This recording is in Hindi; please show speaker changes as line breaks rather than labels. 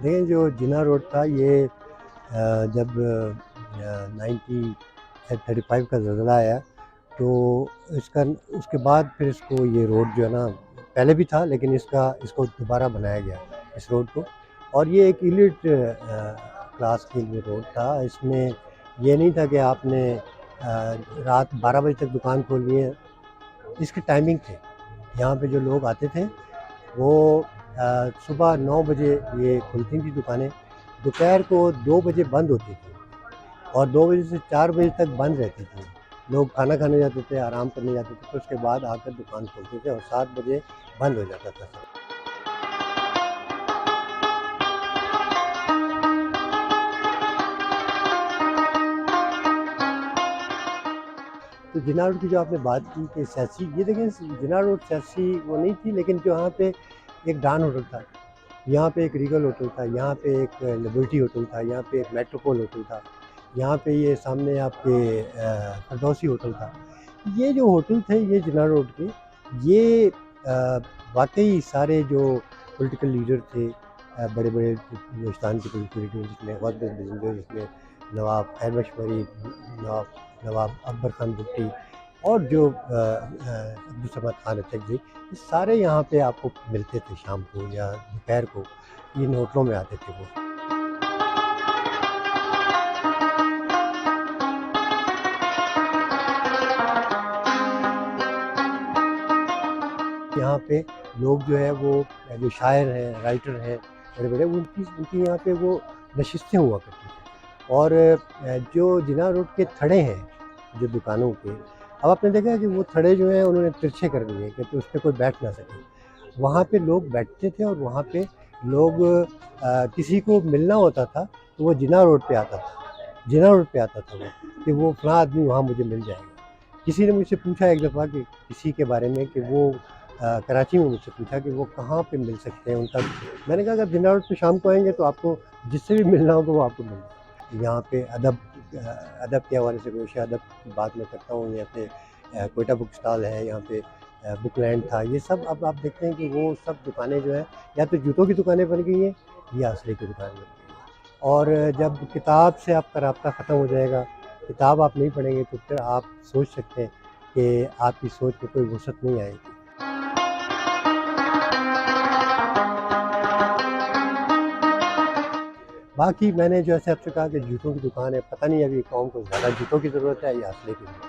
देखिए जो जिन्ना रोड था ये जब 1935 का ज़लज़ला आया तो इसका उसके बाद फिर इसको ये रोड जो है ना, पहले भी था लेकिन इसको दोबारा बनाया गया इस रोड को। और ये एक एलीट क्लास के लिए रोड था। इसमें ये नहीं था कि आपने रात 12 बजे तक दुकान खोलनी है। इसकी टाइमिंग थे। यहाँ पे जो लोग आते थे वो सुबह 9 बजे ये खुलती थी दुकानें, दोपहर को 2 बजे बंद होती थी और 2 बजे से 4 बजे तक बंद रहती थी। लोग खाना खाने जाते थे, आराम करने जाते थे, फिर उसके बाद आकर दुकान खोलते थे और 7 बजे बंद हो जाता था सब। तो जिन्ना रोड की जो आपने बात की कि सियासी, ये देखिए जिन्ना रोड सियासी वो नहीं थी, लेकिन जो यहाँ पे एक डान होटल था, यहाँ पे एक रीगल होटल था, यहाँ पे एक लिबर्टी होटल था, यहाँ पे एक मेट्रोपोल होटल था, यहाँ पे ये सामने आपके फरदौसी होटल था। ये जो होटल थे ये जिन्ना रोड के, ये वाक़ई सारे जो पॉलिटिकल लीडर थे, बड़े-बड़े हिंदुस्तान के पॉलिटिकल लीडर जिसमें वक़्त जिसमें नवाब अहमद शरीफ, नवाब नवाब अकबर खान भुट्टी और जो अब्दुल समद खान अचकज़ई, ये सारे यहाँ पे आपको मिलते थे शाम को या दोपहर को, इन होटलों में आते थे वो। यहाँ पे लोग जो है वो जो शायर हैं, राइटर हैं, बड़े-बड़े उनकी उनकी यहाँ पे वो नशिस्तें हुआ करती थी। और जो जिन्ना रोड के थड़े हैं, जो दुकानों के, अब आपने देखा है कि वो थड़े जो हैं उन्होंने तिरछे कर दिए कि तो उस पे कोई बैठ ना सके। वहाँ पे लोग बैठते थे और वहाँ पे लोग किसी को मिलना होता था तो वो जिन्ना रोड पे आता था। जिन्ना रोड पे आता था वो, कि वो फलाँ आदमी वहाँ मुझे मिल जाएगा। किसी ने मुझसे पूछा एक दफ़ा कि किसी के बारे में कि वो कराची में मुझसे पूछा कि वो कहाँ पे मिल सकते हैं उनका। मैंने कहा अगर जिन्ना रोड पे शाम को आएँगे तो आपको जिससे भी मिलना होगा वो आपको मिल जाएगा। यहाँ पे अदब के हवाले से कोई अदब की बात मैं करता हूँ। यहाँ पे कोयटा बुक स्टॉल है, यहाँ पे बुक लैंड था। ये सब अब आप देखते हैं कि वो सब दुकानें जो हैं या तो जूतों की दुकानें बन गई हैं या असले की दुकान बन गई हैं। और जब किताब से आपका राब्ता ख़त्म हो जाएगा, किताब आप नहीं पढ़ेंगे तो फिर आप सोच सकते हैं कि आपकी सोच में कोई वसअत नहीं आएगी। बाकी मैंने जैसे आपसे कहा कि जूतों की दुकान है, पता नहीं अभी कौम को ज़्यादा जूतों की ज़रूरत है या असले की ज़रूरत है।